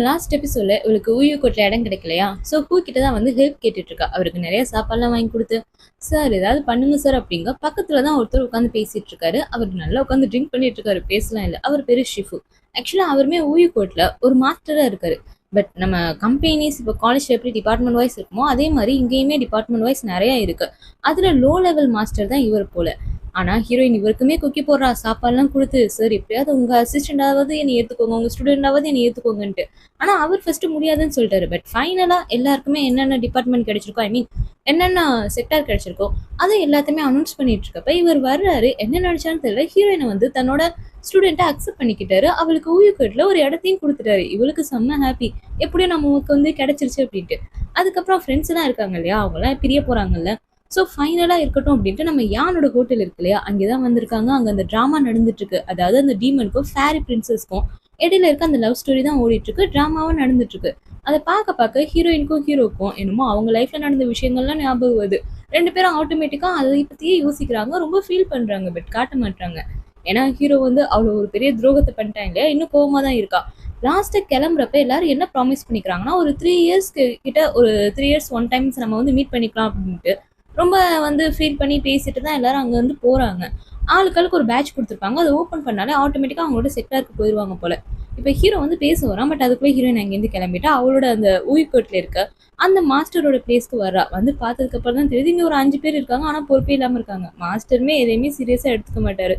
Last எபிசோட்ல இவளுக்கு ஊயு கோட்ல இடம் கிடைக்கலையா? ஹூ கிட்ட தான் வந்து ஹெல்ப் கேட்டுட்டு இருக்கா. அவருக்கு நிறைய சாப்பாடுலாம் வாங்கி கொடுத்து, சார் ஏதாவது பண்ணுங்க சார் அப்படிங்க. பக்கத்துல தான் ஒருத்தர் உட்காந்து பேசிட்டு இருக்காரு. அவர் நல்லா உட்காந்து ட்ரிங்க் பண்ணிட்டு இருக்காரு. பேசலாம் இல்லை. அவர் பேரு ஷிஃபு. ஆக்சுவலா அவருமே ஊயு கோட்ல ஒரு மாஸ்டரா இருக்காரு. பட் நம்ம கம்பெனிஸ் இப்போ காலேஜ் எப்படி டிபார்ட்மெண்ட் வைஸ் இருக்குமோ அதே மாதிரி இங்கேயுமே டிபார்ட்மெண்ட் வைஸ் நிறைய இருக்கு. அதுல லோ லெவல் மாஸ்டர் தான் இவர் போல. ஆனா ஹீரோயின் இவருக்குமே குக்கி போடுறா. சாப்பாடுலாம் கொடுத்து, சார் எப்படியாவது உங்க அசிஸ்டண்டாவது என்னை ஏத்துக்கோங்க, உங்க ஸ்டூடெண்டாவது என்னை ஏத்துக்கோங்கன்ட்டு. ஆனா அவர் ஃபர்ஸ்ட் முடியாதுன்னு சொல்லிட்டாரு. பட் ஃபைனலா எல்லாருக்குமே என்னென்ன டிபார்ட்மெண்ட் கிடைச்சிருக்கோ, ஐ மீன் என்னென்ன செக்டார் கிடைச்சிருக்கோ அதை எல்லாத்தையுமே அனௌன்ஸ் பண்ணிட்டு இருக்கப்ப இவர் வர்றாரு. என்ன நினைச்சான்னு தெரியல, ஹீரோயினை வந்து தன்னோட ஸ்டூடெண்ட்டை அக்செப்ட் பண்ணிக்கிட்டாரு. அவளுக்கு ஊழியர்ல ஒரு இடத்தையும் கொடுத்துட்டாரு. இவளுக்கு செம்ம ஹாப்பி, எப்படியும் நமக்கு வந்து கிடைச்சிருச்சு அப்படின்ட்டு. அதுக்கப்புறம் ஃப்ரெண்ட்ஸ் எல்லாம் இருக்காங்க இல்லையா, அவங்க எல்லாம் பிரிய போறாங்கல்ல. ஃபைனலாக இருக்கட்டும் அப்படின்ட்டு நம்ம யானோட ஹோட்டல் இருக்கு இல்லையா, அங்கே தான் வந்திருக்காங்க. அங்கே அந்த ட்ராமா நடந்துட்டு இருக்கு. அதாவது அந்த டீமனுக்கும் ஃபேரி பிரின்சஸ்க்கும் இடையில இருக்க அந்த லவ் ஸ்டோரி தான் ஓடிட்டு இருக்கு. ட்ராமாவும் நடந்துட்டு இருக்கு. அதை பார்க்க பார்க்க ஹீரோயினுக்கும் ஹீரோக்கும் என்னமோ அவங்க லைஃப்ல நடந்த விஷயங்கள்லாம் ஞாபகம் வருது. ரெண்டு பேரும் ஆட்டோமேட்டிக்கா அதை பத்தியே யோசிக்கிறாங்க. ரொம்ப ஃபீல் பண்றாங்க. பட் காட்ட மாட்டாங்க. ஏன்னா ஹீரோ வந்து அவ்வளோ ஒரு பெரிய துரோகத்தை பண்ணிட்டாங்க இல்லையா, இன்னும் கோவமா தான் இருக்கா. லாஸ்ட்டு கிளம்புறப்ப எல்லாரும் என்ன ப்ராமிஸ் பண்ணிக்கிறாங்கன்னா, ஒரு 3 இயர்ஸ் கிட்ட, ஒரு 3 இயர்ஸ் ஒன் டைம்ஸ் நம்ம வந்து மீட் பண்ணிக்கலாம் அப்படின்ட்டு ரொம்ப வந்து ஃபீல் பண்ணி பேசிட்டு தான் எல்லாரும் அங்கே வந்து போகிறாங்க. ஆளுக்களுக்கு ஒரு பேட்ச் கொடுத்துருப்பாங்க. அதை ஓப்பன் பண்ணாலே ஆட்டோமேட்டிக்காக அவங்களோட செக்டாருக்கு போயிடுவாங்க போல. இப்போ ஹீரோ வந்து பேச வரான். பட் அதுக்குள்ளே ஹீரோயின் அங்கேருந்து கிளம்பிட்டா அவளோட அந்த ஊய்கோட்டில் இருக்க அந்த மாஸ்டரோட பிளேஸ்க்கு வர்றா. வந்து பார்த்ததுக்கப்புறம் தான் தெரியுது இங்கே ஒரு 5 பேர் இருக்காங்க. ஆனால் பொறுப்பே இல்லாமல் இருக்காங்க. மாஸ்டருமே எதையுமே சீரியஸாக எடுத்துக்க மாட்டாரு.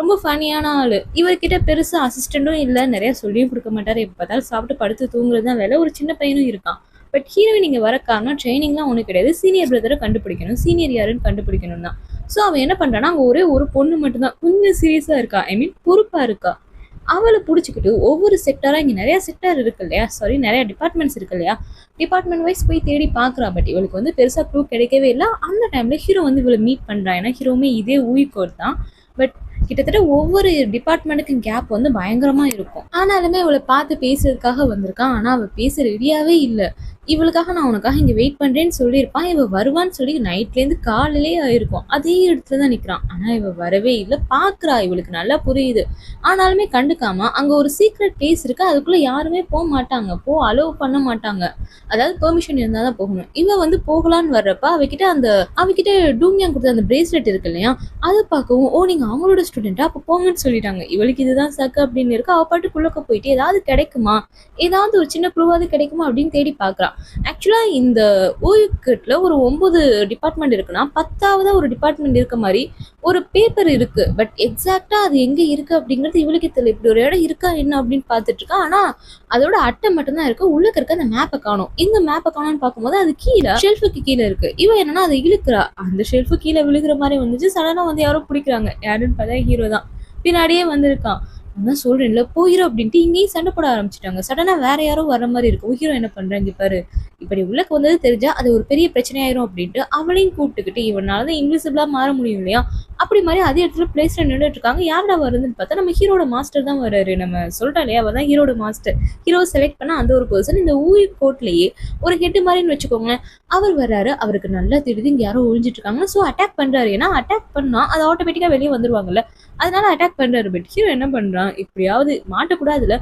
ரொம்ப ஃபனியான ஆளு. இவர்கிட்ட பெருசா அசிஸ்டண்டும் இல்லை, நிறைய சொல்லியும் கொடுக்க மாட்டாரு. எப்போ பார்த்தாலும் சாப்பிட்டு படுத்து தூங்குறது தான் வேலை. ஒரு சின்ன பையனும் இருக்கான். பட் ஹீரோயின் இங்கே வர காரணம் ட்ரைனிங்லாம் ஒன்றும் கிடையாது. சீனியர் பிரதரை கண்டுபிடிக்கணும், சீனியர் யாருன்னு கண்டுபிடிக்கணும் தான். அவன் என்ன பண்ணுறான்னா, அங்கே ஒரே ஒரு பொண்ணு மட்டும்தான் கொஞ்சம் சீரியஸாக இருக்கா, ஐ மீன் பொறுப்பாக இருக்கா. அவளை பிடிச்சிக்கிட்டு ஒவ்வொரு செக்டராக, இங்கே நிறையா செக்டர் இருக்கு இல்லையா, நிறையா டிபார்ட்மெண்ட்ஸ் இருக்கு இல்லையா, டிபார்ட்மெண்ட் வைஸ் போய் தேடி பார்க்குறா. பட் இவளுக்கு வந்து பெருசாக க்ளூ கிடைக்கவே இல்லை. அந்த டைமில் ஹீரோ வந்து இவளை மீட் பண்ணுறான். ஏன்னா ஹீரோவுமே இதே ஊழிக்கோட் தான். பட் கிட்டத்தட்ட ஒவ்வொரு டிபார்ட்மெண்ட்டுக்கும் கேப் வந்து பயங்கரமா இருக்கும். ஆனாலுமே இவளை பார்த்து பேசுறதுக்காக வந்திருக்கான். ஆனா அவ பேச ரெடியாவே இல்லை. இவளுக்காக நான் உனக்காக இங்க வெயிட் பண்றேன்னு சொல்லியிருப்பான். இவ வருவான்னு சொல்லி நைட்லேருந்து காலையிலே ஆயிருக்கும். அதே இடத்துல தான் நிக்கிறான். ஆனா இவ வரவே இல்லை. பாக்குறா, இவளுக்கு நல்லா புரியுது. ஆனாலுமே கண்டுக்காம அங்க ஒரு சீக்ரெட் பிளேஸ் இருக்கு, அதுக்குள்ள யாருமே போக மாட்டாங்க, அலோவ் பண்ண மாட்டாங்க. அதாவது பெர்மிஷன் இருந்தாதான் போகணும். இவ வந்து போகலான்னு வர்றப்ப அவகிட்ட டூமியான் கொடுத்த அந்த பிரேஸ்லெட் இருக்கு இல்லையா, அதை பார்க்கவும், ஓ நீங்க அவங்களோட ஸ்டூடெண்டா, அப்போ போங்கன்னு சொல்லிட்டாங்க. இவளுக்கு இதுதான் சக்கு அப்படின்னு இருக்கு. அவ பாட்டுக்குள்ளக்க போயிட்டு ஏதாவது கிடைக்குமா, ஏதாவது ஒரு சின்ன க்ளூவாவது கிடைக்குமா அப்படின்னு தேடி பாக்குறான். ஆக்சுவலா இந்த ஊழியர்ல ஒரு 9 டிபார்ட்மெண்ட் இருக்குன்னா 10ஆவதா ஒரு டிபார்ட்மெண்ட் இருக்க மாதிரி ஒரு பேப்பர் இருக்கு. பட் எக்ஸாக்டா அது எங்க இருக்கு அப்படிங்கிறது இவளுக்கு தெரியல. இப்படி ஒரு இடம் இருக்கா என்ன அப்படின்னு பார்த்துட்டு இருக்கா. ஆனா அதோட அட்டை மட்டும்தான் இருக்கு. உள்ள இருக்க அந்த மேப்பை காணும். எங்க மேப்பை காணும்னு பார்க்கும்போது அது கீழே ஷெல்ஃபுக்கு கீழே இருக்கு. இவ என்னன்னா அதை இழுக்கிறா. அந்த ஷெல்ஃபு கீழே விழுகிற மாதிரி வந்துச்சு. சடனா வந்து யாரோ பிடிக்கிறாங்க. யாருன்னு பார்த்தா ஹீரோ தான். பின்னாடியே வந்திருக்கான். நான் சொல்றேன்ல போயிரு அப்படின்ட்டு இங்கேயும் சண்டை போட ஆரம்பிச்சிட்டாங்க. சடனா வேற யாரோ வர மாதிரி இருக்கும். ஹீரோ என்ன பண்றாங்க பாரு, இப்படி உள்ளக்கு வந்தது தெரிஞ்சா அது ஒரு பெரிய பிரச்சனையாயிரும் அப்படின்ட்டு அவளையும் கூப்பிட்டுக்கிட்டு, இவனாலதான் இன்விசிபிளா மாற முடியும் இல்லையா, அப்படி மாதிரி அதே இடத்துல பிளேஸ்ல நின்றுட்டு இருக்காங்க. யாரா வருதுன்னு பார்த்தா நம்ம ஹீரோட மாஸ்டர் தான் வர்றாரு. நம்ம சொல்றா இல்லையா, அவர் தான் ஹீரோட மாஸ்டர். ஹீரோ செலக்ட் பண்ண அந்த ஒரு பர்சன் இந்த ஊழியர் கோர்ட்லயே ஒரு ஹெட் மாதிரின்னு வச்சுக்கோங்களேன். அவர் வர்றாரு. அவருக்கு நல்லா தெரியுது இங்க யாரோ ஒழிஞ்சிட்டு இருக்காங்க. அட்டாக் பண்றாரு. ஏன்னா அட்டாக் பண்ணா அது ஆட்டோமேட்டிக்கா வெளியே வந்துருவாங்கல்ல, அதனால அட்டாக் பண்றாரு. பட் ஹீரோ என்ன பண்றான், இப்படியாவது மாட்டக்கூடாதுல,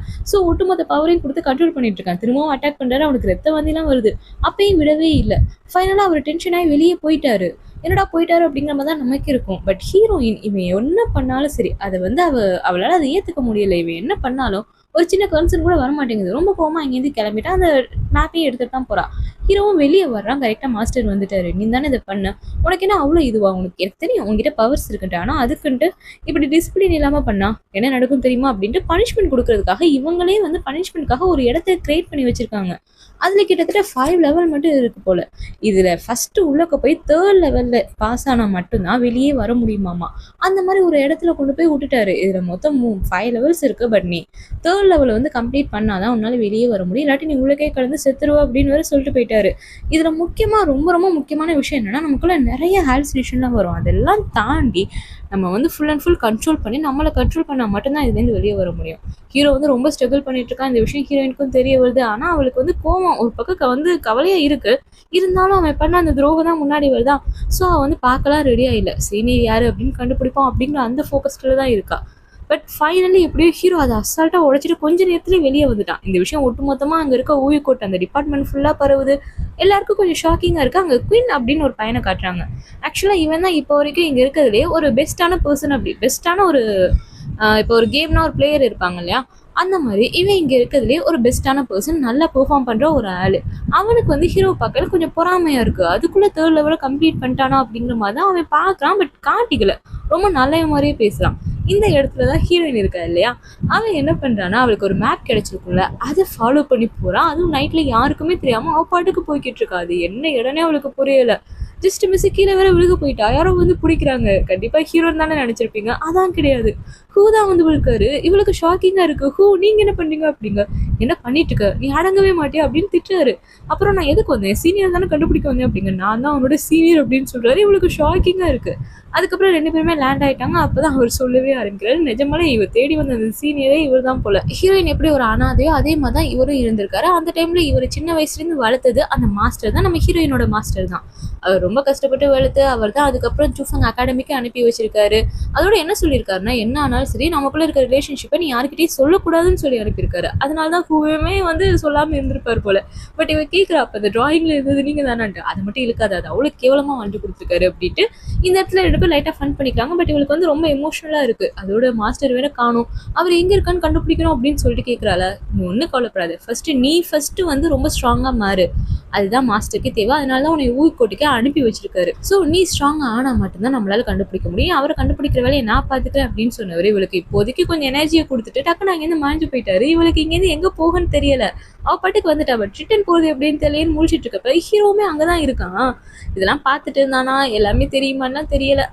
ஒட்டுமொத்த பவரையும் கொடுத்து கண்ட்ரோல் பண்ணிட்டு இருக்கான். திரும்பவும் அட்டாக் பண்றாரு. அவனுக்கு ரத்த வந்திலாம் வருது. அப்பயும் விடவே இல்லை. ஃபைனலா அவர் டென்ஷன் ஆகி வெளியே போயிட்டாரு. என்னடா போயிட்டாரு அப்படிங்கிற மாதிரி தான் நமக்கு இருக்கும். பட் ஹீரோயின் இவன் என்ன பண்ணாலும் சரி, அதை வந்து அவளால அதை ஏத்துக்க முடியல. இவன் என்ன பண்ணாலும் ஒரு சின்ன கன்சர்ன் கூட வர மாட்டேங்குது. ரொம்ப கோவமா இங்கேருந்து கிளம்பிட்டா. அந்த மேப்பையும் எடுத்துட்டு தான் போறா. ஹீரோவும் வெளியே வர்றான். கரெக்டா மாஸ்டர் வந்துட்டாரு. நீ தானே இதை பண்ண, உனக்கு என்ன அவ்வளோ இதுவா, உனக்கு எனக்கு தெரியும் உங்ககிட்ட பவர்ஸ் இருக்குன்ட்டு, ஆனா அதுக்குன்ட்டு இப்படி டிசிப்ளின் இல்லாம பண்ணா என்ன நடக்கும் தெரியுமா அப்படின்ட்டு பனிஷ்மெண்ட் கொடுக்கறதுக்காக இவங்களே வந்து பனிஷ்மெண்ட்காக ஒரு இடத்த கிரியேட் பண்ணி வச்சிருக்காங்க. அதுல கிட்டத்தட்ட 5 லெவல் மட்டும் இருக்கு போல. இதுல ஃபர்ஸ்ட் உள்ளக்க போய் 3rd லெவல்ல பாஸ் ஆனா மட்டும்தான் வெளியே வர முடியுமாமா. அந்த மாதிரி ஒரு இடத்துல கொண்டு போய் விட்டுட்டாரு. இதுல மொத்தம் 5 லெவல்ஸ் இருக்கு. பட் நீ 3rd லெவலை வந்து கம்ப்ளீட் பண்ணாதான் உன்னால வெளியே வர முடியும், இல்லாட்டி நீ உள்ளக்கே கடந்து செத்துருவா அப்படின்னு வேற சொல்லிட்டு போயிட்டாரு. இதுல முக்கியமா ரொம்ப ரொம்ப முக்கியமான விஷயம் என்னன்னா, நமக்குள்ள நிறைய ஹாலுசினேஷன்லாம் வரும். அதெல்லாம் தாண்டி நம்ம வந்து ஃபுல் அண்ட் ஃபுல் கண்ட்ரோல் பண்ணி நம்மளை கண்ட்ரோல் பண்ணால் மட்டும்தான் இதுலேருந்து வெளியே வர முடியும். ஹீரோ வந்து ரொம்ப ஸ்ட்ரகிள் பண்ணிட்டு இருக்கா. இந்த விஷயம் ஹீரோயினுக்கும் தெரிய வருது. ஆனால் அவளுக்கு வந்து கோவம் ஒரு பக்கம் வந்து கவலையா இருக்கு. இருந்தாலும் அவன் பண்ண அந்த துரோகம் தான் முன்னாடி வருதா. அவன் வந்து பார்க்கலாம் ரெடியா இல்லை. சீனியர் யாரு அப்படின்னு கண்டுபிடிப்பான் அப்படிங்கிற அந்த ஃபோக்கஸ்ல தான் இருக்கா. பட் ஃபைனலி எப்படியோ ஹீரோ அதை அசால்ட்டாக உடைச்சிட்டு கொஞ்ச நேரத்துலேயே வெளியே வந்துட்டான். இந்த விஷயம் ஒட்டுமொத்தமாக அங்கே இருக்க ஊழியக்கோட்டை அந்த டிபார்ட்மெண்ட் ஃபுல்லாக பரவுது. எல்லாருக்கும் கொஞ்சம் ஷாக்கிங்காக இருக்குது. அங்கே குயின் அப்படின்னு ஒரு பையனை காட்டுறாங்க. ஆக்சுவலாக இவன் தான் இப்போ வரைக்கும் இங்கே இருக்கிறதுலே ஒரு பெஸ்ட்டான பர்சன். அப்படி பெஸ்ட்டான ஒரு இப்போ ஒரு கேம்னா ஒரு பிளேயர் இருப்பாங்க இல்லையா, அந்த மாதிரி இவன் இங்கே இருக்கிறதுலே ஒரு பெஸ்ட்டான பர்சன், நல்லா பெர்ஃபார்ம் பண்ணுற ஒரு ஆள். அவனுக்கு வந்து ஹீரோ பார்க்கல கொஞ்சம் பொறாமையாக இருக்குது. அதுக்குள்ளே 3rd லெவலில் கம்ப்ளீட் பண்ணிட்டானா அப்படிங்கிற மாதிரி தான் அவன் பார்க்குறான். பட் காட்டிக்கல, ரொம்ப நல்ல மாதிரியே பேசுகிறான். இந்த இடத்துல தான் ஹீரோயின் இருக்கா இல்லையா, அவன் என்ன பண்ணுறான்னா அவளுக்கு ஒரு மேப் கிடைச்சிருக்கும்ல, அதை ஃபாலோ பண்ணி போகிறான். அதுவும் நைட்டில் யாருக்குமே தெரியாமல் அவள் பாட்டுக்கு போய்கிட்டு இருக்கா. அது என்ன இடனே அவளுக்கு புரியலை. ஜஸ்ட் மிஸ் கீழே வேற விழுக போயிட்டா. யாரோ வந்து பிடிக்கிறாங்க. கண்டிப்பா ஹீரோன்னு தானே நினைச்சிருப்பீங்க. அதான் கிடையாது, ஹூ தான் வந்து விழுக்காரு. இவளுக்கு ஷாக்கிங்கா இருக்கு. ஹூ நீங்க என்ன பண்றீங்க அப்படிங்க. என்ன பண்ணிட்டு இருக்க, நீ அடங்கவே மாட்டியா அப்படின்னு திட்டுறாரு. அப்புறம் நான் எதுக்கு வந்தேன், சீனியர் தானே கண்டுபிடிக்க வந்தேன் அப்படிங்க. நான் தான் அவனோட சீனியர் அப்படின்னு சொல்றாரு. இவளுக்கு ஷாக்கிங்கா இருக்கு. அதுக்கப்புறம் 2 பேருமே லேண்ட் ஆயிட்டாங்க. அப்பதான் அவர் சொல்லவே ஆரம்பிக்கிறாரு, நிஜமாலே இவர் தேடி வந்த அந்த சீனியரே இவர் தான் போல. ஹீரோயின் எப்படி ஒரு அனாதையோ அதே மாதிரி தான் இவரும் இருந்திருக்காரு. அந்த டைம்ல இவர் சின்ன வயசுல இருந்து வளர்த்தது அந்த மாஸ்டர் தான், நம்ம ஹீரோயினோட மாஸ்டர் தான். அவர் ரொம்ப கஷ்டப்பட்டு வளர்த்து அவர் தான் அதுக்கப்புறம் ஜூஃபங் அகாடமிக்கு அனுப்பி வச்சிருக்காரு. அதோட என்ன சொல்லியிருக்காருன்னா, என்ன ஆனாலும் சரி நமக்குள்ள இருக்க ரிலேஷன்ஷிப்பை நீ யாருக்கிட்டையும் சொல்லக்கூடாதுன்னு சொல்லி அனுப்பியிருக்காரு. அதனால தான் ஹூவே வந்து சொல்லாமல் இருந்திருப்பார் போல. பட் இவ கேட்குறா, அப்போ அந்த டிராயிங்ல இருந்தது நீங்க தானான்ட்டு. அதை மட்டும் இழுக்காது, அது அவ்வளோ கேவலமாக வந்து கொடுத்துருக்காரு அப்படின்ட்டு இந்த இடத்துல 2 பேர் லைட்டாக ஃபன் பண்ணிக்கிறாங்க. பட் இவளுக்கு வந்து ரொம்ப எமோஷனலாக இருக்குது. அதோட மாஸ்டர் வேற காணும். அவர் எங்கே இருக்கான்னு கண்டுபிடிக்கணும் அப்படின்னு சொல்லிட்டு கேட்குறாள். நீ ஒன்றும் கவலைப்படாது, ஃபர்ஸ்ட் வந்து ரொம்ப ஸ்ட்ராங்காக மாறு, அதுதான் மாஸ்டருக்கே தேவை. அதனால தான் உன்னை ஊர்கோட்டுக்கு அனுப்பி வச்சிருக்காரு. ஸோ நீ ஸ்ட்ராங்காக ஆனால் மட்டும்தான் நம்மளால கண்டுபிடிக்க முடியும். அவரை கண்டுபிடிக்கிற வேலையை நான் பார்த்துக்கிறேன் அப்படின்னு சொன்னவர் இவளுக்கு இப்போதைக்கு கொஞ்சம் எனர்ஜியை கொடுத்துட்டு டக்குன்னு அங்கேருந்து மாஞ்சு போயிட்டாரு. இவளுக்கு இங்கேருந்து எங்கே போகன்னு தெரியல. அவள் பாட்டுக்கு வந்துட்டா. பட் ரிட்டன் போகுது எப்படின்னு தெரியலன்னு முடிச்சுட்டு இருக்கப்ப ஹீரோவுமே அங்கே தான் இருக்கான். இதெல்லாம் பார்த்துட்டு இருந்தானா, எல்லாமே தெரியுமான்னா தெரியல.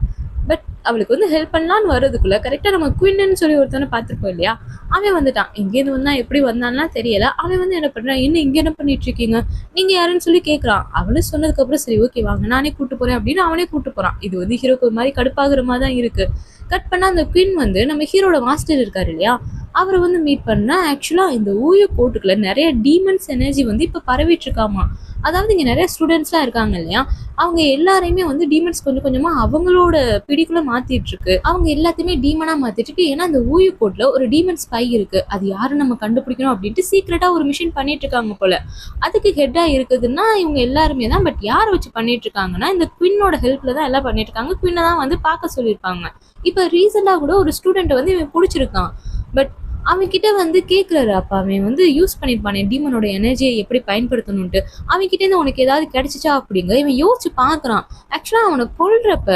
பட் அவளுக்கு வந்து ஹெல்ப் பண்ணலான்னு வர்றதுக்குள்ள கரெக்டாக நம்ம குயின்னு சொல்லி ஒருத்தவனை பார்த்துருப்போம் இல்லையா, அவன் வந்துட்டான். எங்கேருந்து வந்தா எப்படி வந்தான்னா தெரியல. அவன் வந்து என்ன பண்ணுறான், இன்னும் இங்கே என்ன பண்ணிட்டு இருக்கீங்க, நீங்கள் யாருன்னு சொல்லி கேட்குறான். அவனு சொன்னதுக்கப்புறம் சரி ஓகே வாங்க நானே கூப்பிட்டு போகிறேன் அப்படின்னு அவனே கூப்பிட்டு போகிறான். இது வந்து ஹீரோக்கு ஒரு மாதிரி கடுப்பாகிற மாதிரி தான் இருக்குது. கட் பண்ணால் அந்த குயின் வந்து நம்ம ஹீரோட மாஸ்டர் இருக்காரு இல்லையா, அவரை வந்து மீட் பண்ணா. ஆக்சுவலாக இந்த ஊய கோட்டுக்குள்ள நிறைய டீமன்ஸ் எனர்ஜி வந்து இப்போ பரவிட்டு இருக்காமா. அதாவது இங்கே நிறைய ஸ்டூடெண்ட்ஸ்லாம் இருக்காங்க இல்லையா, அவங்க எல்லாரையுமே வந்து டீமன்ஸ் கொஞ்சம் கொஞ்சமாக அவங்களோட பிடிக்குள்ள மாற்றிட்டு இருக்கு. அவங்க எல்லாத்தையுமே டீமனாக மாற்றிட்டு இருக்கு. ஏன்னா அந்த ஊய கோட்டில் ஒரு டீமன் ஸ்பை இருக்கு. அது யாரும் நம்ம கண்டுபிடிக்கணும் அப்படின்ட்டு சீக்ரெட்டாக ஒரு மிஷின் பண்ணிட்டு இருக்காங்க போல. அதுக்கு ஹெட்டாக இருக்குதுன்னா இவங்க எல்லாருமே தான். பட் யாரை வச்சு பண்ணிட்டு இருக்காங்கன்னா இந்த குயினோட ஹெல்ப்ல தான் எல்லாம் பண்ணிட்டு இருக்காங்க. குயினை தான் வந்து பார்க்க சொல்லியிருப்பாங்க. இப்போ ரீசெண்டாக கூட ஒரு ஸ்டூடெண்ட்டை வந்து இவன் பிடிச்சிருக்கான். பட் அவன்கிட்ட வந்து கேட்குறாரு. அப்போ அவன் வந்து யூஸ் பண்ணியிருப்பானே டீமனோட எனர்ஜியை எப்படி பயன்படுத்தணுன்ட்டு. அவன்கிட்டேருந்து உனக்கு ஏதாவது கிடைச்சிச்சா அப்படிங்க இவன் யோசிச்சு பார்க்குறான். ஆக்சுவலாக அவனை கொல்றப்ப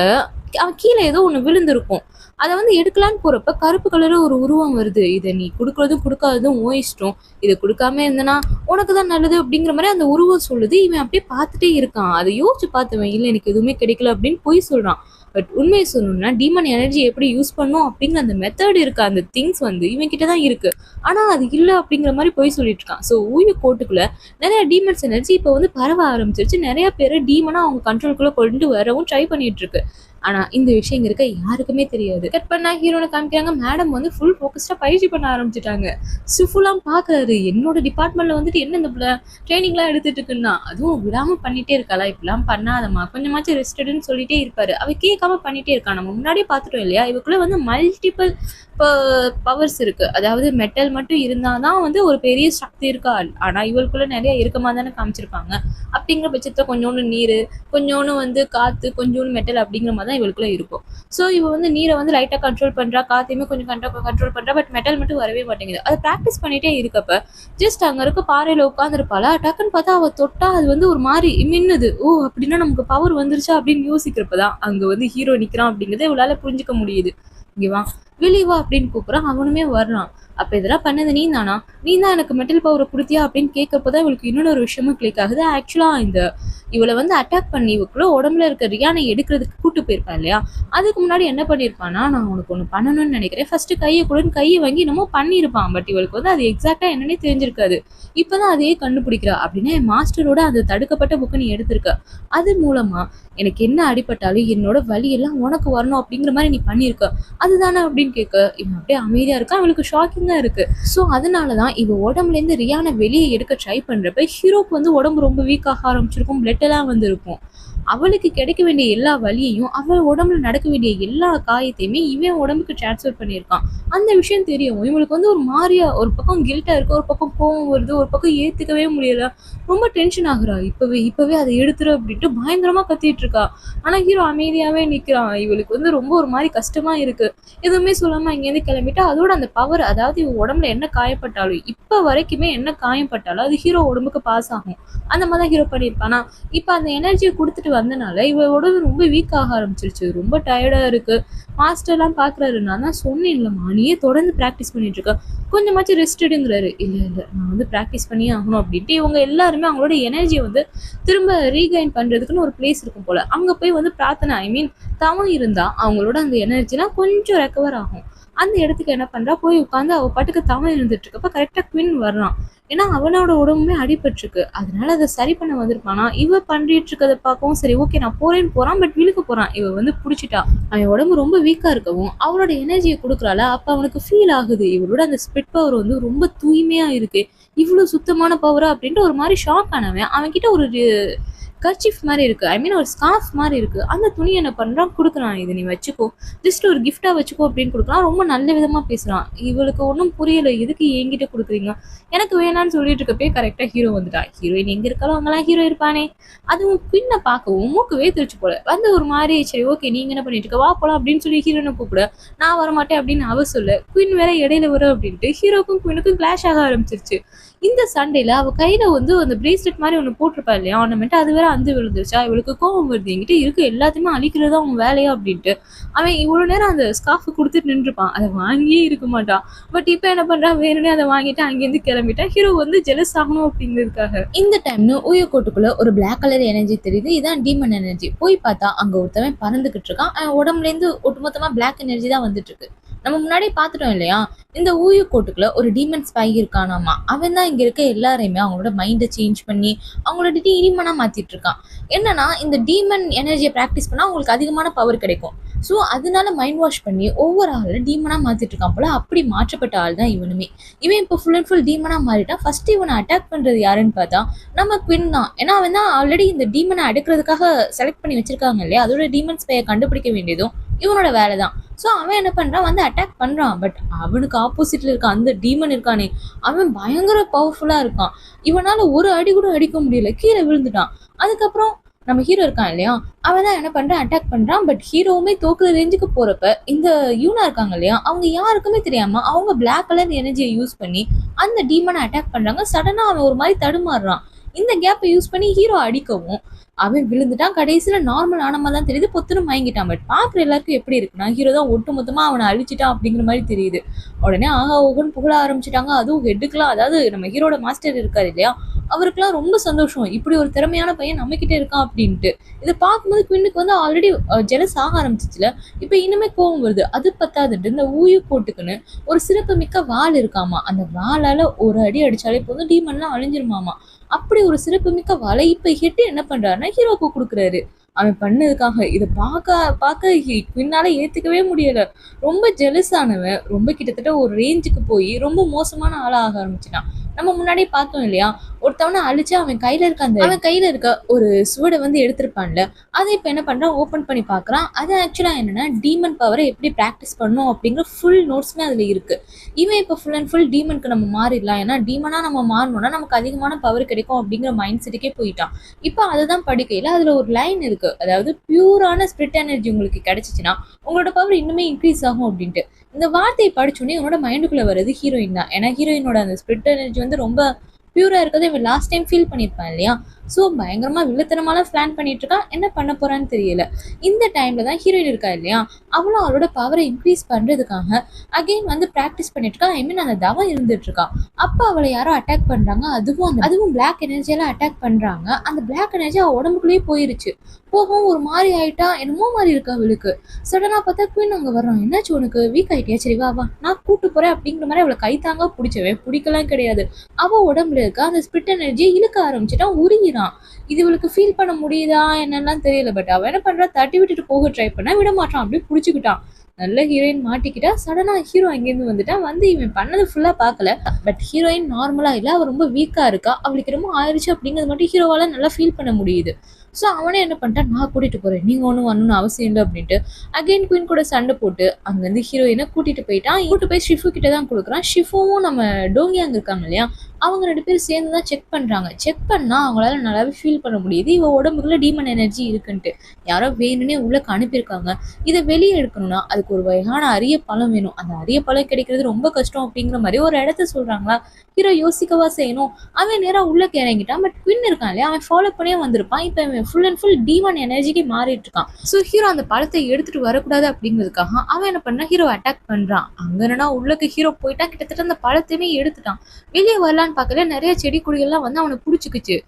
அவன் கீழே ஏதோ ஒன்று விழுந்திருக்கும். அதை வந்து எடுக்கலான்னு போகிறப்ப கருப்பு கலரில் ஒரு உருவம் வருது. இதை நீ கொடுக்குறதும் கொடுக்காததும் ஓ இஷ்டம், இதை கொடுக்காம இருந்தனா உனக்கு தான் நல்லது அப்படிங்கிற மாதிரி அந்த உருவம் சொல்லுது. இவன் அப்படியே பார்த்துட்டே இருக்கான். அதை யோசிச்சு பார்த்துவன், இல்லை எனக்கு எதுவுமே கிடைக்கல அப்படின்னு போய் சொல்கிறான். பட் உண்மையை சொல்லணும்னா டீமன் எனர்ஜி எப்படி யூஸ் பண்ணும் அப்படிங்கிற அந்த மெத்தட் இருக்கு, அந்த திங்ஸ் வந்து இவன் கிட்ட தான் இருக்கு. ஆனால் அது இல்லை அப்படிங்கிற மாதிரி போய் சொல்லிட்டு இருக்கான். ஸோ ஊய கோட்டுக்குள்ள நிறைய டீமன்ஸ் எனர்ஜி இப்போ வந்து பரவ ஆரம்பிச்சிருச்சு. நிறைய பேர் டீமனா அவங்க கண்ட்ரோலுக்குள்ள கொண்டு வரவும் ட்ரை பண்ணிட்டு இருக்கு. ஆனா இந்த விஷயம் இருக்க யாருக்குமே தெரியாது. கட் பண்ணா ஹீரோனை காமிக்கிறாங்க. மேடம் வந்து ஃபுல் ஃபோக்கஸ்டா பயிற்சி பண்ண ஆரம்பிச்சுட்டாங்க. சுஃபுலாம் பாக்குறாரு, என்னோட டிபார்ட்மெண்ட்ல வந்துட்டு என்ன இந்த ட்ரைனிங்லாம் எடுத்துட்டு இருக்குன்னா, அதுவும் விடாம பண்ணிட்டே இருக்காளா, இப்பெல்லாம் பண்ணாதம்மா கொஞ்சமாச்சும் ரெஸ்டடுன்னு சொல்லிட்டே இருப்பாரு. அவ கேட்காம பண்ணிட்டே இருக்கா. நம்ம முன்னாடியே பார்த்துட்டோம் இல்லையா, இவக்குள்ள வந்து மல்டிபிள் பவர்ஸ் இருக்கு. அதாவது மெட்டல் மட்டும் இருந்தாதான் வந்து ஒரு பெரிய சக்தி இருக்கா, ஆனா இவளுக்குள்ள நிறைய இருக்கமா தானே காமிச்சிருப்பாங்க. அப்படிங்கிற பட்சத்துல கொஞ்சோண்டு நீர், கொஞ்சோண்டு வந்து காத்து, கொஞ்சோண்டு மெட்டல் அப்படிங்கிற மாதிரி தான் இவளுக்குள்ள இருக்கும். ஸோ இவ வந்து நீரை வந்து லைட்டா கண்ட்ரோல் பண்றா, காத்தையுமே கொஞ்சம் கண்ட்ரோல் பண்றா. பட் மெட்டல் மட்டும் வரவே மாட்டேங்குது. அதை ப்ராக்டிஸ் பண்ணிட்டே இருக்கப்ப ஜஸ்ட் அங்க இருக்க பாறையில உட்காந்துருப்பாளா, டக்குன்னு பார்த்தா அவ தொட்டா அது வந்து ஒரு மாதிரி மின்னுது. ஓ அப்படின்னா நமக்கு பவர் வந்துருச்சா அப்படின்னு யோசிக்கிறப்பதான் அங்க வந்து ஹீரோ நிக்கிறான் அப்படிங்கிறத இவளால புரிஞ்சுக்க முடியுது. இங்க வா, வெளியே வா அப்படின்னு கூப்பிட்றான். அவனுமே வர்றான். அப்ப இதெல்லாம் பண்ணது நீ தானா, நீ தான் எனக்கு மெட்டல் பவரை கொடுத்தியா அப்படின்னு கேட்கறப்பதான் இவளுக்கு இன்னொரு விஷயமும் கிளிக் ஆகுது. ஆக்சுவலா இந்த இவளை வந்து அட்டாக் பண்ணி இவக்குள்ள உடம்புல இருக்க ரியானை எடுக்கிறதுக்கு கூட்டு போயிருப்பான் இல்லையா, அதுக்கு முன்னாடி என்ன பண்ணிருப்பானா, நான் உனக்கு ஒண்ணு பண்ணணும்னு நினைக்கிறேன், ஃபர்ஸ்ட் கையை கூட கையை வாங்கி என்னமோ பண்ணியிருப்பான். பட் இவளுக்கு வந்து அது எக்ஸாக்டா என்னன்னே தெரிஞ்சிருக்காது. இப்பதான் அதையே கண்டுபிடிக்கிறா. அப்படின்னா என் மாஸ்டரோட அந்த தடுக்கப்பட்ட புக்கை நீ எடுத்திருக்க, அது மூலமா எனக்கு என்ன அடிபட்டாலும் என்னோட வலி எல்லாம் உனக்கு வரணும் அப்படிங்கிற மாதிரி நீ பண்ணியிருக்க, அதுதானே அப்படின்னு கேட்க இவன் அப்படியே அமைதியா இருக்கா. அவளுக்கு ஷாக்கிங்கா இருக்கு. ஸோ அதனாலதான் இவ உடம்புல இருந்து ரியானை வெளியே எடுக்க ட்ரை பண்றப்ப ஹீரோக்கு வந்து உடம்பு ரொம்ப வீக் ஆக ஆரம்பிச்சிருக்கும், பிளட் எல்லாம் வந்து இருக்கும். அவளுக்கு கிடைக்க வேண்டிய எல்லா வலியையும், அவள் உடம்புல நடக்க வேண்டிய எல்லா காயத்தையுமே இவன் உடம்புக்கு டிரான்ஸ்ஃபர் பண்ணியிருக்கான். அந்த விஷயம் தெரியும். இவளுக்கு வந்து ஒரு மாரியா ஒரு பக்கம் கில்ட்டா இருக்கு, ஒரு பக்கம் கோவம் வருது, ஒரு பக்கம் ஏத்துக்கவே முடியல. ரொம்ப டென்ஷன் ஆகுறா. இப்பவே அத எடுத்துரு அப்படின்ட்டு பயங்கரமா கத்திட்டு இருக்கா. ஆனா ஹீரோ அமைதியாவே நிக்கிறான். இவளுக்கு வந்து ரொம்ப ஒரு மாரி கஷ்டமா இருக்கு. எதுவுமே சொல்லாம இங்கேருந்து கிளம்பிட்டா, அதோட அந்த பவர், அதாவது இவ உடம்புல என்ன காயப்பட்டாலும், இப்ப வரைக்குமே என்ன காயப்பட்டாலும் அது ஹீரோ உடம்புக்கு பாஸ் ஆகும். அந்த மாதிரி தான் ஹீரோ பண்ணியிருப்பானா. இப்ப அந்த எனர்ஜியை கொடுத்துட்டு வந்தனால இவ உடம்பு ரொம்ப வீக் ஆக ஆரம்பிச்சிருச்சு. ரொம்ப டயர்டா இருக்கு. மாஸ்டர்லாம் பாக்குறாரு. நான் தான் சொன்னேன்லம்மா, நீயே தொடர்ந்து ப்ராக்டிஸ் பண்ணிட்டு இருக்க, கொஞ்சமாச்சும் ரெஸ்ட் எடுங்கிறாரு. இல்ல நான் வந்து ப்ராக்டிஸ் பண்ணியே ஆகணும் அப்படின்ட்டு இவங்க எல்லாருமே அவங்களோட எனர்ஜியை வந்து திரும்ப ரீகைன் பண்றதுக்குன்னு ஒரு பிளேஸ் இருக்கும் போல. அங்க போய் வந்து பிரார்த்தனை, ஐ மீன் தவம் இருந்தா அவங்களோட அந்த எனர்ஜிலாம் கொஞ்சம் ரெக்கவர் ஆகும். அந்த இடத்துக்கு என்ன பண்றா, போய் உட்காந்து அவ பாட்டுக்கு தவம் இருந்துட்டு இருக்கப்ப கரெக்டா குவின் வர்றான். ஏன்னா அவனோட உடம்புமே அடிபட்டிருக்கு. அதனால அதை சரி பண்ண வந்திருப்பானா. இவ பண்ணிட்டு இருக்கதை பார்க்கவும் சரி ஓகே நான் போறேன்னு போறான். பட் விழுக்க போறான். இவ வந்து புடிச்சிட்டா. அவன் உடம்பு ரொம்ப வீக்கா இருக்கவும் அவளோட எனர்ஜியை கொடுக்குறாள். அப்ப அவனுக்கு ஃபீல் ஆகுது, இவளோட அந்த ஸ்பிட் பவர் வந்து ரொம்ப தூய்மையா இருக்கு, இவ்வளவு சுத்தமான பவரா அப்படின்ட்டு ஒரு மாதிரி ஷாக் ஆனவன் அவன்கிட்ட ஒரு கர்ச்சீஃப் மாதிரி இருக்கு, ஐ மீன் ஒரு ஸ்கார்ஃப் மாதிரி இருக்கு. அந்த துணி என்ன பண்றான், கொடுக்குறான். இது நீ வச்சுக்கோ, ஜஸ்ட் ஒரு கிஃப்டா வச்சுக்கோ அப்படின்னு கொடுக்குறான். ரொம்ப நல்ல விதமா பேசுறான். இவளுக்கு ஒன்றும் புரியல, எதுக்கு என்கிட்ட கொடுக்குறீங்க, எனக்கு வேணான்னு சொல்லிட்டு இருக்கப்பே கரெக்டா ஹீரோ வந்துட்டா. ஹீரோயின் எங்க இருக்காலும் அங்கெல்லாம் ஹீரோ இருப்பானே. அதுவும் பின்ன பார்க்கவும் மூக்கு வேத்துருச்சு போல. வந்து ஒரு மாதிரி சரி ஓகே நீங்க என்ன பண்ணிட்டு இருக்க, வா போலாம் அப்படின்னு சொல்லி ஹீரோனை கூப்பிட, நான் வரமாட்டேன் அப்படின்னு அவ சொல்ல, குயின் வேற இடையில வரும் அப்படின்ட்டு ஹீரோக்கும் குயினுக்கும் கிளாஷ் ஆக ஆரம்பிச்சிருச்சு. இந்த சண்டையில அவ கையில வந்து அந்த பிரேஸ்லெட் மாதிரி ஒண்ணு போட்டிருப்பா இல்லையா, ஆர்னமெண்ட், அது வேற அந்து விழுந்துருச்சா. இவளுக்கு கோவம் வருது, என்கிட்ட இருக்கு எல்லாத்தையுமே அழிக்கிறதா அவன் வேலையா அப்படின்ட்டு. அவன் இவ்வளவு நேரம் அந்த ஸ்கார்ஃப் கொடுத்துட்டு நின்றுப்பான், அதை வாங்கியே இருக்க மாட்டான். பட் இப்ப என்ன பண்றான், வேணும்னே அதை வாங்கிட்டு அங்கேருந்து கிளம்பிட்டான். ஹீரோ வந்து ஜெலஸ் ஆகணும் அப்படிங்கிறதுக்காக. இந்த டைம்னு ஊயோ கோட்டுக்குள்ள ஒரு பிளாக் கலர் எனர்ஜி தெரியுது. இதான் டீமன் எனர்ஜி. போய் பார்த்தா அங்க ஒருத்தவன் பறந்துகிட்டு இருக்கான். உடம்புல இருந்து ஒட்டுமொத்தமா பிளாக் எனர்ஜி தான் வந்துட்டு இருக்கு. நம்ம முன்னாடி பாத்துட்டோம் இல்லையா, இந்த ஊயு கோட்டுக்குள்ள ஒரு டீமன் ஸ்பை இருக்கானாமா. அவன் தான் இங்க இருக்க எல்லாரையுமே அவங்களோட மைண்டை சேஞ்ச் பண்ணி அவங்களோட டீமனா மாத்திட்டு இருக்கான். என்னன்னா இந்த டீமன் எனர்ஜியை ப்ராக்டிஸ் பண்ணா அவங்களுக்கு அதிகமான பவர் கிடைக்கும். ஸோ அதனால மைண்ட் வாஷ் பண்ணி ஒவ்வொரு ஆளும் டீமனா மாத்திட்டு இருக்கான் போல. அப்படி மாற்றப்பட்ட ஆள் தான் இவனுமே. இவன் இப்போ ஃபுல் அண்ட் ஃபுல் டீமனா மாறிட்டான். ஃபர்ஸ்ட் இவனை அட்டாக் பண்றது யாருன்னு பார்த்தா நம்ம குவின் தான். ஏன்னா அவன் தான் ஆல்ரெடி இந்த டீமனை அடுக்கிறதுக்காக செலக்ட் பண்ணி வச்சிருக்காங்க இல்லையா, அதோட டீமன் ஸ்பையை கண்டுபிடிக்க வேண்டியதும் இவனோட வேலை தான். ஸோ அவன் என்ன பண்றான், வந்து அட்டாக் பண்றான். பட் அவனுக்கு ஆப்போசிட்ல இருக்க அந்த டீமன் இருக்கானே, அவன் பயங்கர பவர்ஃபுல்லா இருக்கான். இவனால ஒரு அடி கூட அடிக்க முடியல, கீழே விழுந்துட்டான். அதுக்கப்புறம் நம்ம ஹீரோ இருக்கான் இல்லையா, அவன் தான் என்ன பண்றான், அட்டாக் பண்றான். பட் ஹீரோவுமே தோக்குற ரேஞ்சுக்கு போறப்ப இந்த யூனா இருக்காங்க இல்லையா, அவங்க யாருக்குமே தெரியாம அவங்க பிளாக் கலர் எனர்ஜியை யூஸ் பண்ணி அந்த டீமனை அட்டாக் பண்றாங்க. சடனா அவன் ஒரு மாதிரி தடுமாறுறான். இந்த கேப்பை யூஸ் பண்ணி ஹீரோ அடிக்கவும் அவன் விழுந்துட்டான். கடைசியில நார்மல் ஆன மாதிரி தான் தெரியுது, பொத்துன்னு மயங்கிட்டான். பட் பாக்குற எல்லாருக்கும் எப்படி இருக்குன்னா, ஹீரோ தான் ஒட்டு மொத்தமா அவனை அழிச்சிட்டான் அப்படிங்கிற மாதிரி தெரியுது. உடனே ஆகா ஓகன்னு புகழ ஆரம்பிச்சிட்டாங்க. அதுவும் ஹெட்டுக்கெல்லாம், அதாவது நம்ம ஹீரோட மாஸ்டர் இருக்காரு இல்லையா, அவருக்குலாம் ரொம்ப சந்தோஷம், இப்படி ஒரு திறமையான பையன் நம்ம கிட்ட இருக்கான் அப்படின்ட்டு. இதை பார்க்கும்போது குவினுக்கு வந்து ஆல்ரெடி ஜெலஸ் ஆக ஆரம்பிச்சிச்சுல, இப்ப இனிமே கோவம் வருது. அது பத்தாதுட்டு இந்த ஊயு கோட்டுக்குன்னு ஒரு சிறப்பு மிக்க வாள் இருக்காமா. அந்த வாளால ஒரு அடி அடிச்சாலே போதும் டீமன்லாம் அழிஞ்சிருமாமா. அப்படி ஒரு சிறப்பு மிக்க வாளை இப்ப ஹெட் என்ன பண்றாருன்னா ஹீரோக்கு கொடுக்குறாரு. அவன் பண்ணதுக்காக இதை பார்க்க குவினால ஏத்துக்கவே முடியல. ரொம்ப ஜெலஸ் ஆனவன் ரொம்ப கிட்டத்தட்ட ஒரு ரேஞ்சுக்கு போய் ரொம்ப மோசமான ஆளா ஆக ஆரம்பிச்சிட்டான். நம்ம முன்னாடி பார்த்தோம் இல்லையா, ஒருத்தவனை அழிச்சு அவன் கையில இருக்க ஒரு சுவடை வந்து எடுத்திருப்பான்ல, அதை இப்ப என்ன பண்றான், ஓபன் பண்ணி பாக்குறான். அது ஆக்சுவலா என்னன்னா டீமன் பவரை எப்படி பிராக்டிஸ் பண்ணும் அப்படிங்கிற ஃபுல் நோட்ஸ்மே அதுல இருக்கு. இவன் இப்ப ஃபுல் அண்ட் ஃபுல் டீமனுக்கு நம்ம மாறிடலாம், ஏன்னா டீமனா நம்ம மாறணும்னா நமக்கு அதிகமான பவர் கிடைக்கும் அப்படிங்கிற மைண்ட் செட்டுக்கே போயிட்டான். இப்ப அதுதான் படிக்கையில அதுல ஒரு லைன் இருக்கு, அதாவது பியூரான ஸ்பிரிட் எனர்ஜி உங்களுக்கு கிடைச்சிச்சுன்னா உங்களோட பவர் இன்னுமே இன்க்ரீஸ் ஆகும் அப்படின்ட்டு. இந்த வார்த்தையை படிச்சோடனே உன்னோட மைண்டுக்குள்ள வருது ஹீரோயின் தான். ஏன்னா ஹீரோயினோட அந்த ஸ்பிரிட் எனர்ஜி வந்து ரொம்ப பியூரா இருக்கிறத இவன் லாஸ்ட் டைம் ஃபீல் பண்ணியிருப்பான் இல்லையா. ஸோ பயங்கரமா வில்லத்தனமான பிளான் பண்ணிட்டு இருக்கான். என்ன பண்ண போறான்னு தெரியல. இந்த டைம்ல தான் ஹீரோயின் இருக்கா இல்லையா, அவளும் அவளோட பவரை இன்க்ரீஸ் பண்றதுக்காக அகைன் வந்து ப்ராக்டிஸ் பண்ணிட்டு இருக்கா. ஐ மீன் அந்த தவம் இருந்துட்டு இருக்கா. அப்ப அவளை யாரோ அட்டாக் பண்றாங்க. அதுவும் பிளாக் எனர்ஜியால அட்டாக் பண்றாங்க. அந்த பிளாக் எனர்ஜி அவ உடம்புக்குள்ளேயே போயிருச்சு. போகவும் ஒரு மாதிரி ஆயிட்டா, என்னமோ மாதிரி இருக்கா அவளுக்கு. சடனா பார்த்தா குயின் அங்க வர்றான். என்னாச்சு உனக்கு, வீக் ஆயிட்டியா, சரி வா வா நான் கூட்டு போறேன் அப்படிங்கிற மாதிரி அவளை கைத்தாங்க பிடிச்சவன் பிடிக்கலாம் கிடையாது. அவ உடம்புல இருக்க அந்த ஸ்பிரிட் எனர்ஜியை இழுக்க ஆரம்பிச்சுட்டா, உருகிறான். இது இவளுக்கு ஃபீல் பண்ண முடியுதா என்னெல்லாம் தெரியல. பட் அவன் என்ன பண்றா, தட்டி விட்டுட்டு போக ட்ரை பண்ணா, விட மாட்டான், அப்படியே புடிச்சுக்கிட்டான். நல்ல ஹீரோயின் மாட்டிக்கிட்டா. சடனா ஹீரோ அங்கேருந்து வந்துட்டான். வந்து இவன் பண்ணது ஃபுல்லா பார்க்கல. பட் ஹீரோயின் நார்மலா இல்ல, அவ ரொம்ப வீக்கா இருக்கா. அவளுக்கு ரொம்ப ஆயிடுச்சு அப்படிங்கிறது மட்டும் ஹீரோவால நல்லா ஃபீல் பண்ண முடியுது. ஸோ அவனே என்ன பண்ணிட்டான், நான் கூட்டிட்டு போறேன், நீங்க ஒன்றும் வரணும்னு அவசியம் இல்லை அப்படின்ட்டு அகைன் குயின் கூட சண்டை போட்டு அங்கேருந்து ஹீரோயினை கூட்டிட்டு போயிட்டான். கூட்டு போய் ஷிஃபு கிட்ட தான் கொடுக்குறான். ஷிஃபுவும் நம்ம டோங்கியாங் இருக்காங்க இல்லையா, அவங்க 2 பேரும் சேர்ந்து தான் செக் பண்றாங்க. செக் பண்ணா அவங்களால நல்லாவே ஃபீல் பண்ண முடியுது இவ உடம்புக்குள்ள டீமன் எனர்ஜி இருக்குன்ட்டு. யாரோ வேணும்னே உள்ளக்க அனுப்பியிருக்காங்க. இதை வெளியே எடுக்கணும்னா அதுக்கு ஒரு வகையான அரிய பழம் வேணும். அந்த அரிய பழம் கிடைக்கிறது ரொம்ப கஷ்டம் அப்படிங்கிற மாதிரி ஒரு இடத்த சொல்றாங்களா. ஹீரோ யோசிக்கவா செய்யணும். அவன் நேரா உள்ள இறங்கிட்டான். பட் குயின் இருக்கான் இல்லையா, அவன் ஃபாலோ பண்ணியே வந்திருப்பான். இப்போ அவன் ஃபுல் அண்ட் ஃபுல் டீமன் எனர்ஜிக்கு மாறிட்டு இருக்கான். ஸோ ஹீரோ அந்த பழத்தை எடுத்துட்டு வரக்கூடாது அப்படிங்கிறதுக்காக அவன் என்ன பண்ணா, ஹீரோ அட்டாக் பண்றான். அங்க என்னன்னா உள்ளக்கு ஹீரோ போயிட்டா, கிட்டத்தட்ட அந்த பழத்தையுமே எடுத்துட்டான். வெளியே வரலான்னு பார்க்கல, நிறைய செடி கொடிகள்லாம் வந்து அவனை பிடிச்சிக்குச்சு.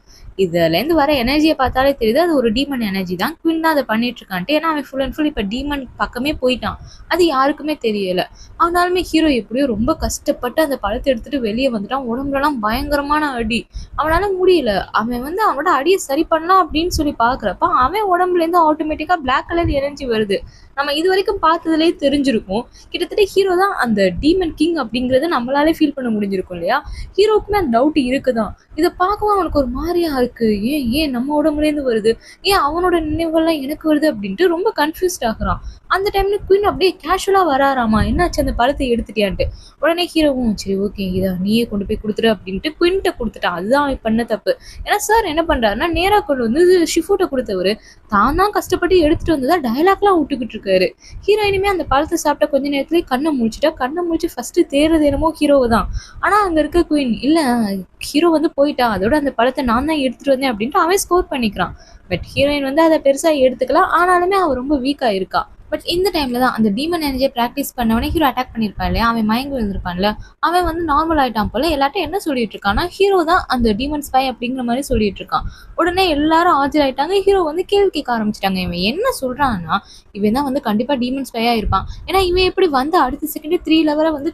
இதுலேருந்து வர எனர்ஜியை பார்த்தாலே தெரியுது அது ஒரு டீமன் எனர்ஜி தான். குயின் தான் அதை பண்ணிட்டு இருக்கான்ட்டு. ஏன்னா அவன் ஃபுல் அண்ட் ஃபுல் இப்போ டீமன் பக்கமே போயிட்டான். அது யாருக்குமே தெரியல. ஆனாலுமே ஹீரோ எப்படியோ ரொம்ப கஷ்டப்பட்டு அந்த பழத்தை எடுத்துட்டு வெளியே வந்துட்டான். உடம்புலலாம் பயங்கரமான அடி. அவனால முடியல. அவன் வந்து அவனோட அடியை சரி பண்ணலாம் அப்படின்னு சொல்லி பாக்குறப்ப அவன் உடம்புல இருந்து ஆட்டோமேட்டிக்கா பிளாக் கலர் எனர்ஜி வருது. நம்ம இது வரைக்கும் பார்த்ததுலேயே தெரிஞ்சிருக்கும். கிட்டத்தட்ட ஹீரோ தான் அந்த டீமன் கிங் அப்படிங்கறத நம்மளாலே ஃபீல் பண்ண முடிஞ்சிருக்கும் இல்லையா. ஹீரோக்குமே அந்த டவுட் இருக்குதான். இதை பார்க்கவும் அவனுக்கு ஒரு மாதிரியா இருக்கு. ஏன் ஏன் நம்ம உடம்புலேருந்து வருது, ஏன் அவனோட நினைவுகள்லாம் எனக்கு வருது அப்படின்ட்டு ரொம்ப கன்ஃபியூஸ்ட் ஆகுறான். அந்த டைம்ல குயின் அப்படியே கேஷுவலா வராராமா, என்னாச்சு அந்த பழத்தை எடுத்துட்டியான்ட்டு. உடனே ஹீரோவும் சரி ஓகே இதை நீயே கொண்டு போய் கொடுத்துரு அப்படின்ட்டு குயின்ட்ட கொடுத்துட்டான். அதுதான் அவன் பண்ண தப்பு. ஏன்னா சார் என்ன பண்றாருன்னா, நேரா கொண்டு வந்து ஷிஃபுட்ட கொடுத்தவரு தான் தான் கஷ்டப்பட்டு எடுத்துட்டு வந்ததா டயலாக்லாம் விட்டுக்கிட்டு இருக்காரு. ஹீரோயினுமே அந்த பழத்தை சாப்பிட்ட கொஞ்ச நேரத்துலேயே கண்ணை முழிச்சிட்டா. கண்ணை முழிச்சு ஃபர்ஸ்ட் தேர்றது என்னமோ ஹீரோவை தான். ஆனா அங்க இருக்க குயின் இல்ல, ஹீரோ வந்து போயிட்டான், அதோட அந்த பழத்தை நான் தான் எடுத்துட்டு வந்தேன் அப்படின்ட்டு அவன் ஸ்கோர் பண்ணிக்கிறான். பட் ஹீரோயின் வந்து அதை பெருசா எடுத்துக்கலாம். ஆனாலுமே அவ ரொம்ப வீக்கா இருக்கா. பட் இந்த டைம்ல தான் அந்த டீமன் எனர்ஜியை ப்ராக்டிஸ் பண்ணவனே ஹீரோ அட்டாக் பண்ணியிருப்பான் இல்லையா, அவன் மயங்கி விழுந்திருப்பான்ல, அவன் வந்து நார்மல் ஆயிட்டான் போல. எல்லாட்டும் என்ன சொல்லிட்டு இருக்கான்னா, ஹீரோ தான் அந்த டீமன் ஸ்பை அப்படிங்கிற மாதிரி சொல்லிட்டு இருக்கான். உடனே எல்லாரும் ஆஜராயிட்டாங்க. ஹீரோ வந்து கேள்வி கேட்க ஆரம்பிச்சிட்டாங்க. இவன் என்ன சொல்றான்னா, இவன் தான் வந்து கண்டிப்பா டீமன் ஸ்பையா இருப்பான். ஏன்னா இவன் எப்படி வந்து அடுத்த செகண்ட் 3 லெவலை வந்து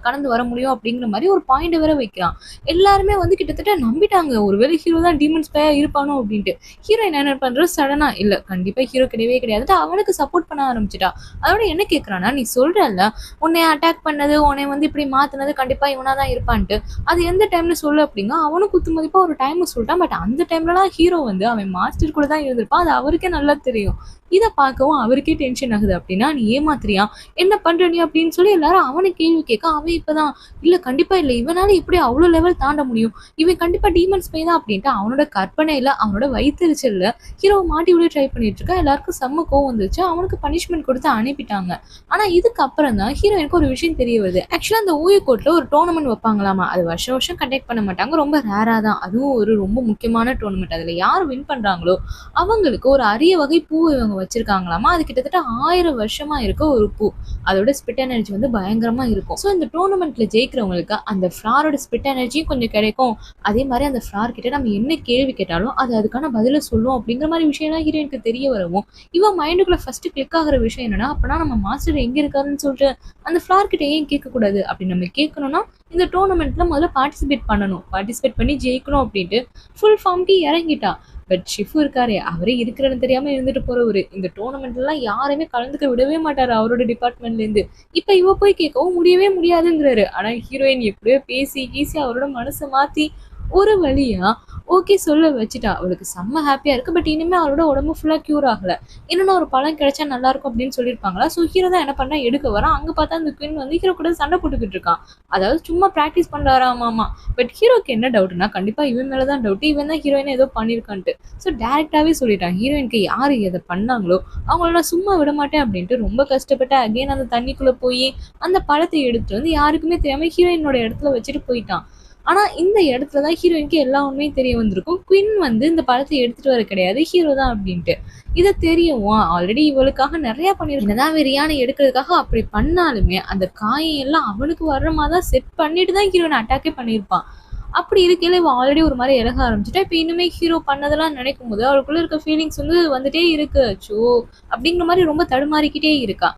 கடந்து வர முடியும் அப்படிங்கிற மாதிரி ஒரு பாயிண்ட் வேற வைக்கிறான். எல்லாருமே வந்து கிட்டத்தட்ட நம்பிட்டாங்க ஒருவேளை ஹீரோ தான் டீமன் ஸ்பையா இருப்பானோ அப்படின்ட்டு. ஹீரோ என்ன பண்ற, சடனா இல்ல கண்டிப்பா ஹீரோ கிடையவே கிடையாது அவனுக்கு சப்போர்ட் பண்ண ஆரம்பிச்சிட்டா. அதோட என்ன கேட்கறான்னா, நீ சொல்றல்ல உன்னை அட்டாக் பண்ணது, உன்னை வந்து இப்படி மாத்தினது கண்டிப்பா இவனா தான் இருப்பான்ட்டு, அது எந்த டைம்ல சொல்லு அப்படிங்க. அவனும் குத்து மதிப்பா ஒரு டைம் சொல்லிட்டான். பட் அந்த டைம்லலாம் ஹீரோ வந்து அவன் மாஸ்டர் கூட தான் இருந்திருப்பான். அது அவருக்கே நல்லா தெரியும். இதை பார்க்கவும் அவருக்கே டென்ஷன் ஆகுது. அப்படின்னா நீ ஏமாத்துறியா, என்ன பண்ற நீ அப்படின்னு சொல்லி எல்லாரும் அவனை கேள்வி கேட்க, அவன் இப்பதான் இல்ல கண்டிப்பா இல்ல, இவனால இப்படி அவ்வளவு லெவல் தாண்ட முடியும், இவன் கண்டிப்பா டீமன் ஸ்பை தான் அப்படின்ட்டு அவனோட கற்பனையில அவனோட வயிற்றுச்சல்ல ஹீரோவை மாட்டி விட ட்ரை பண்ணிட்டு இருக்கா. எல்லாருக்கும் செம்ம கோவம் வந்துச்சு. அவனுக்கு பனிஷ்மெண்ட் கொடுத்து அனுப்பிட்டாங்க. ஆனா இதுக்கப்புறம் தான் ஹீரோயினுக்கு ஒரு விஷயம் தெரிய வருது. ஆக்சுவலா அந்த ஊயக்கோட்ல ஒரு டோர்னமெண்ட் வைப்பாங்களாமா. அது வருஷம் வருஷம் கண்டக்ட் பண்ண மாட்டாங்க, ரொம்ப ரேரா தான். அதுவும் ஒரு ரொம்ப முக்கியமான டோர்னமெண்ட். அதுல யார் வின் பண்றாங்களோ அவங்களுக்கு ஒரு அரிய வகை பூ இவங்க வச்சிருக்காங்களாமா. அது கிட்டத்தட்ட 1000 வருஷமா இருக்க ஒரு பூ. அதோட ஸ்பிட் எனர்ஜி வந்து பயங்கரமா இருக்கும். ஸோ இந்த டோர்னமெண்ட்ல ஜெயிக்கிறவங்களுக்கு அந்த ஃப்ளாரோட ஸ்பிட் எனர்ஜியும் கொஞ்சம் கிடைக்கும். அதே மாதிரி அந்த ஃப்ளார் கிட்ட நம்ம என்ன கேள்வி கேட்டாலும் அது அதுக்கான பதில சொல்லும் அப்படிங்கிற மாதிரி விஷயம்லாம் ஹீரோயினுக்கு தெரிய வரவும், இவன் மைண்டுக்குள்ள ஃபர்ஸ்ட் கிளிக் ஆகிற விஷயம் என்னன்னா, அப்பனா நம்ம மாஸ்டர் எங்க இருக்காருன்னு சொல்லிட்டு அந்த ஃப்ளார் கிட்ட ஏன் கேட்கக்கூடாது, அப்படி நம்ம கேட்கணும்னா இந்த டோர்னமெண்ட்ல முதல்ல பார்ட்டிசிபேட் பண்ணணும், பார்ட்டிசிபேட் பண்ணி ஜெயிக்கணும் அப்படின்ட்டு ஃபுல் ஃபார்ம்க்கு இறங்கிட்டா. பட் ஷிஃபு இருக்காரு, அவரே இருக்கிறன்னு தெரியாம இருந்துட்டு போறவரு. இந்த டோர்னமெண்ட்லாம் யாருமே கலந்துக்க விடவே மாட்டாரு அவரோட டிபார்ட்மெண்ட்ல இருந்து. இப்ப இவ போய் கேட்கவும் முடியவே முடியாதுங்கிறாரு. ஆனா ஹீரோயின் எப்படியோ பேசி கீசி அவரோட மனசை மாத்தி ஒரு வழியா ஓகே சொல்ல வச்சுட்டா. அவளுக்கு செம்ம ஹாப்பியா இருக்கு. பட் இனிமே அவளோட உடம்பு ஃபுல்லா கியூர் ஆகல. இன்னொன்னு ஒரு பழம் கிடைச்சா நல்லா இருக்கும் அப்படின்னு சொல்லியிருப்பாங்களா. ஸோ ஹீரோ தான் என்ன பண்ணா எடுக்க வரான். அங்க பார்த்தா அந்த குயின் வந்து ஹீரோ கூட சண்டை போட்டுக்கிட்டு இருக்கான். அதாவது சும்மா பிராக்டிஸ் பண்றாராமாமா. பட் ஹீரோக்கு என்ன டவுட்னா, கண்டிப்பா இவன் மேலதான் டவுட், இவன் தான் ஹீரோயினை ஏதோ பண்ணியிருக்கான்ட்டு. ஸோ டேரக்டாவே சொல்லிட்டான், ஹீரோயினுக்கு யாரு எதை பண்ணாங்களோ அவங்கள நான் சும்மா விட மாட்டேன் அப்படின்ட்டு ரொம்ப கஷ்டப்பட்டு அகைன் அந்த தண்ணிக்குள்ள போய் அந்த பழத்தை எடுத்துட்டு வந்து யாருக்குமே தெரியாம ஹீரோயினோட இடத்துல வச்சுட்டு போயிட்டான். ஆனா இந்த இடத்துல தான் ஹீரோயினுக்கு எல்லா உண்மையும் தெரிய வந்திருக்கும். குயின் வந்து இந்த பழத்தை எடுத்துட்டு வர கிடையாது, ஹீரோ தான் அப்படின்ட்டு. இதை தெரியவும் ஆல்ரெடி இவளுக்காக நிறைய பண்ணிருக்கேன். என்னதான் ரியானை எடுக்கிறதுக்காக அப்படி பண்ணாலுமே அந்த காயம் எல்லாம் அவனுக்கு வர்ற மாதிரி தான் செட் பண்ணிட்டு தான் ஹீரோயின் அட்டாக்கே பண்ணியிருப்பான். அப்படி இருக்கையில இவ ஆல்ரெடி ஒரு மாதிரி இலக ஆரம்பிச்சுட்டா. இப்போ இனிமே ஹீரோ பண்ணதெல்லாம் நினைக்கும் போது அவளுக்குள்ள இருக்க ஃபீலிங்ஸ் வந்து வந்துட்டே இருக்கு. அச்சோ அப்படிங்கிற மாதிரி ரொம்ப தடுமாறிக்கிட்டே இருக்கா.